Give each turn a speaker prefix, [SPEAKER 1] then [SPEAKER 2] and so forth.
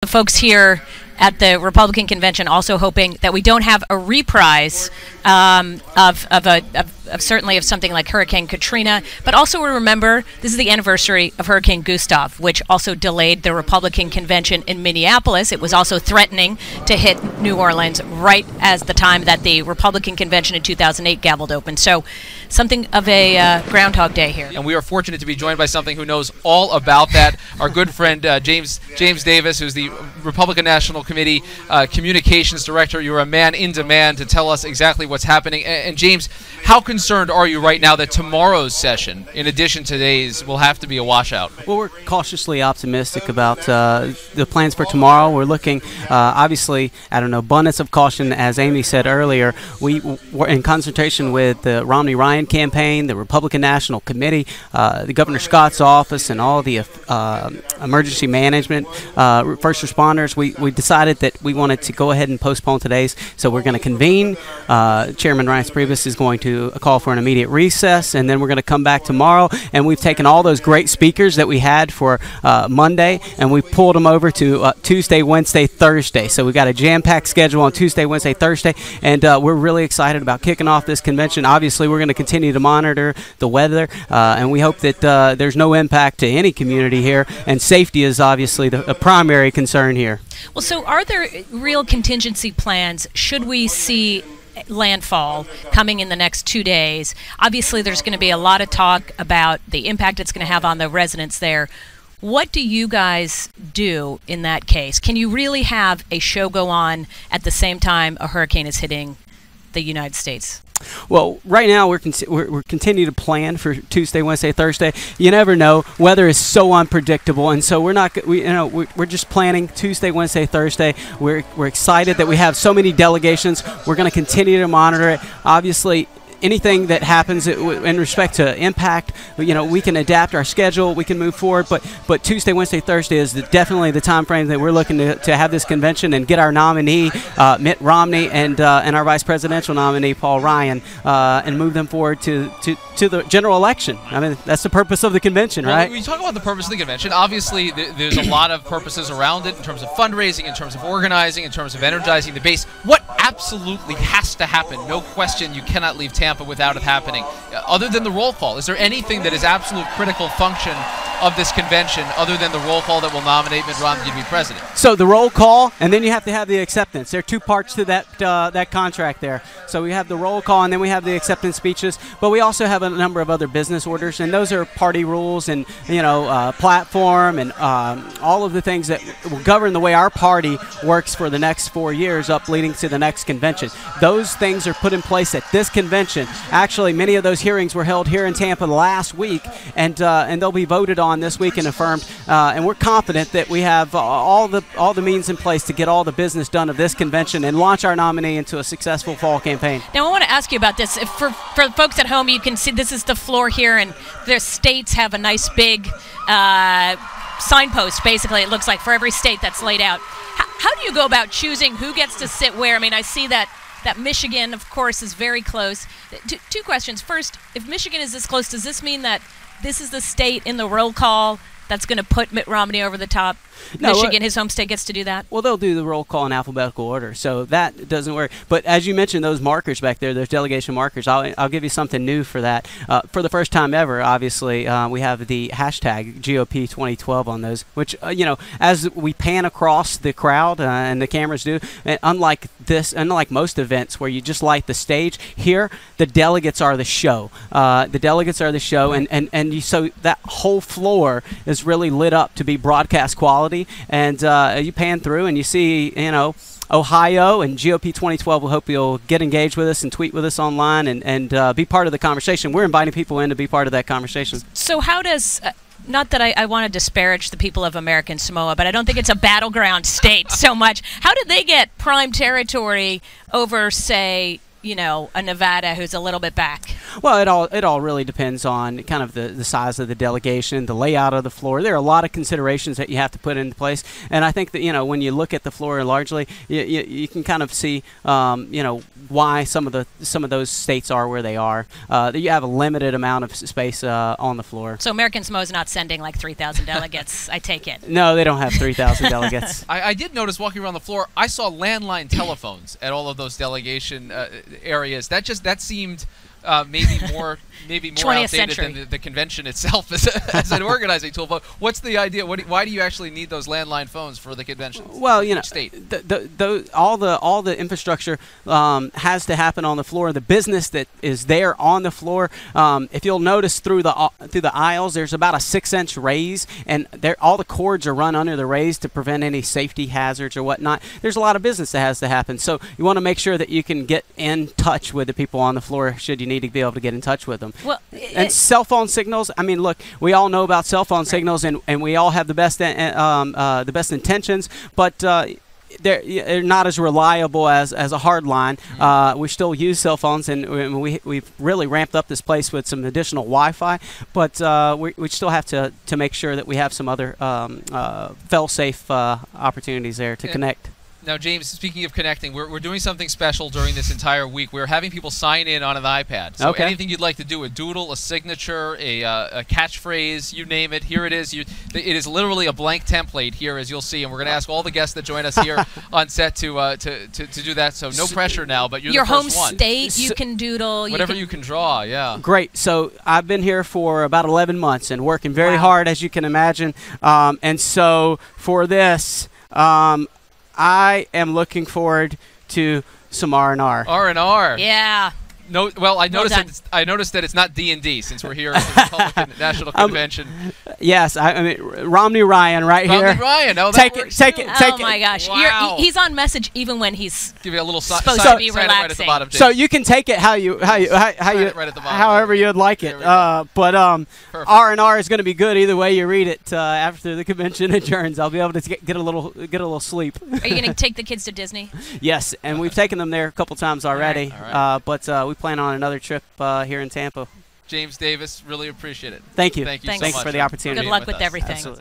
[SPEAKER 1] folks here at the Republican convention also hoping that we don't have a reprise of certainly of something like Hurricane Katrina, but also we remember this is the anniversary of Hurricane Gustav, which also delayed the Republican convention in Minneapolis. It was also threatening to hit New Orleans right as the time that the Republican convention in 2008 gavelled open. So something of a Groundhog Day here.
[SPEAKER 2] And we are fortunate to be joined by something who knows all about that. Our good friend James Davis, who's the Republican National Committee Communications Director. You're a man in demand to tell us exactly what's happening. And James, how concerned are you right now that tomorrow's session, in addition to today's, will have to be a washout?
[SPEAKER 3] Well, we're cautiously optimistic about the plans for tomorrow. We're looking, obviously, at an abundance of caution. As Amy said earlier, we were in consultation with the Romney-Ryan campaign, the Republican National Committee, the Governor Scott's office, and all the emergency management, first responders. We decided that we wanted to go ahead and postpone today's, so we're going to convene. Chairman Reince Priebus is going to call for an immediate recess, and then we're going to come back tomorrow. And we've taken all those great speakers that we had for Monday, and we pulled them over to Tuesday, Wednesday, Thursday. So we got a jam-packed schedule on Tuesday, Wednesday, Thursday, and we're really excited about kicking off this convention. Obviously, we're going to continue to monitor the weather, and we hope that there's no impact to any community here, and safety is obviously the primary concern here.
[SPEAKER 1] Well, so are there real contingency plans should we see landfall coming in the next 2 days? Obviously, there's going to be a lot of talk about the impact it's going to have on the residents there. What do you guys do in that case? Can you really have a show go on at the same time a hurricane is hitting the United States?
[SPEAKER 3] Well, right now we're continuing to plan for Tuesday, Wednesday, Thursday. You never know. Weather is so unpredictable, and so we're just planning Tuesday, Wednesday, Thursday. We're excited that we have so many delegations. We're going to continue to monitor it. Obviously, anything that happens in respect to impact, we can adapt our schedule, we can move forward, but Tuesday, Wednesday, Thursday is definitely the time frame that we're looking to have this convention and get our nominee, Mitt Romney, and our vice presidential nominee, Paul Ryan, and move them forward to the general election. I mean, that's the purpose of the convention, right?
[SPEAKER 2] When we talk about the purpose of the convention, obviously there's a lot of purposes around it in terms of fundraising, in terms of organizing, in terms of energizing the base. What absolutely has to happen? No question, you cannot leave Tampa without it happening. Other than the roll call, is there anything that is absolute critical function of this convention other than the roll call that will nominate Mitt Romney to be president?
[SPEAKER 3] So the roll call, and then you have to have the acceptance. There are two parts to that contract there. So we have the roll call, and then we have the acceptance speeches. But we also have a number of other business orders, and those are party rules and platform and all of the things that will govern the way our party works for the next 4 years up leading to the next convention. Those things are put in place at this convention. Actually, many of those hearings were held here in Tampa last week, and they'll be voted on this week and affirmed. And we're confident that we have all the means in place to get all the business done of this convention and launch our nominee into a successful fall campaign.
[SPEAKER 1] Now, I want to ask you about this. For folks at home, you can see this is the floor here, and the states have a nice big signpost, basically, it looks like, for every state that's laid out. How do you go about choosing who gets to sit where? I mean, I see that Michigan, of course, is very close. Two questions. First, if Michigan is this close, does this mean that this is the state in the roll call that's going to put Mitt Romney over the top? No, Michigan, his home state, gets to do that?
[SPEAKER 3] Well, they'll do the roll call in alphabetical order, so that doesn't work. But as you mentioned, those markers back there, those delegation markers, I'll give you something new for that. For the first time ever, obviously, we have the hashtag GOP 2012 on those, which, as we pan across the crowd and the cameras do, unlike most events where you just light the stage, here, the delegates are the show. The delegates are the show, and so that whole floor is really lit up to be broadcast quality. And you pan through and you see, Ohio and GOP 2012. We hope you'll get engaged with us and tweet with us online and be part of the conversation. We're inviting people in to be part of that conversation.
[SPEAKER 1] So how does, not that I want to disparage the people of American Samoa, but I don't think it's a battleground state so much. How did they get prime territory over, say, you know, a Nevada who's a little bit back?
[SPEAKER 3] Well, it all really depends on kind of the size of the delegation, the layout of the floor. There are a lot of considerations that you have to put into place, and I think that, you know, when you look at the floor largely, you can kind of see you know, why some of those states are where they are. That you have a limited amount of space on the floor.
[SPEAKER 1] So American Samoa is not sending like 3,000 delegates, I take it.
[SPEAKER 3] No, they don't have 3,000 delegates.
[SPEAKER 2] I did notice walking around the floor, I saw landline telephones at all of those delegation areas. That seemed maybe more outdated than the convention itself as an organizing tool. But what's the idea? Why do you actually need those landline phones for the convention?
[SPEAKER 3] Well, you know,
[SPEAKER 2] state?
[SPEAKER 3] all the infrastructure has to happen on the floor. The business that is there on the floor. If you'll notice through the aisles, there's about a 6-inch raise, and all the cords are run under the raise to prevent any safety hazards or whatnot. There's a lot of business that has to happen. So you want to make sure that you can get in touch with the people on the floor should you need to be able to get in touch with them.
[SPEAKER 1] Well,
[SPEAKER 3] and cell phone signals, I mean, look, we all know about cell phone signals, and we all have the best intentions, but they're not as reliable as a hard line. We still use cell phones, and we've really ramped up this place with some additional Wi-Fi, but we still have to make sure that we have some other fail-safe opportunities there to connect.
[SPEAKER 2] Now, James, speaking of connecting, we're doing something special during this entire week. We're having people sign in on an iPad. So anything you'd like to do, a doodle, a signature, a catchphrase, you name it, here it is. It is literally a blank template here, as you'll see, and we're going to ask all the guests that join us here on set to do that. So no pressure now, but you're the first one.
[SPEAKER 1] Your home state, you can doodle.
[SPEAKER 2] Whatever you can draw, yeah.
[SPEAKER 3] Great. So I've been here for about 11 months and working very hard, as you can imagine. And so for this, I am looking forward to some R&R.
[SPEAKER 2] R&R.
[SPEAKER 1] Yeah.
[SPEAKER 2] No, well, I noticed that it's not D&D since we're here at the Republican National Convention.
[SPEAKER 3] Yes, I mean Romney Ryan here.
[SPEAKER 2] Romney Ryan, oh,
[SPEAKER 3] take it.
[SPEAKER 1] Oh my gosh,
[SPEAKER 2] wow.
[SPEAKER 1] He's on message even when he's
[SPEAKER 2] give you a little
[SPEAKER 1] supposed to be relaxing.
[SPEAKER 2] Right at the bottom,
[SPEAKER 3] so you can take it right at the bottom, however you'd like it. But R&R is going to be good either way you read it. After the convention adjourns, I'll be able to get a little sleep.
[SPEAKER 1] Are you going to take the kids to Disney?
[SPEAKER 3] Yes, and we've taken them there a couple times already.
[SPEAKER 2] All right.
[SPEAKER 3] But we plan on another trip here in Tampa.
[SPEAKER 2] James Davis, really appreciate it.
[SPEAKER 3] Thank you.
[SPEAKER 2] Thank you so much.
[SPEAKER 3] Thanks for the opportunity.
[SPEAKER 1] Good luck with everything.
[SPEAKER 3] Absolutely.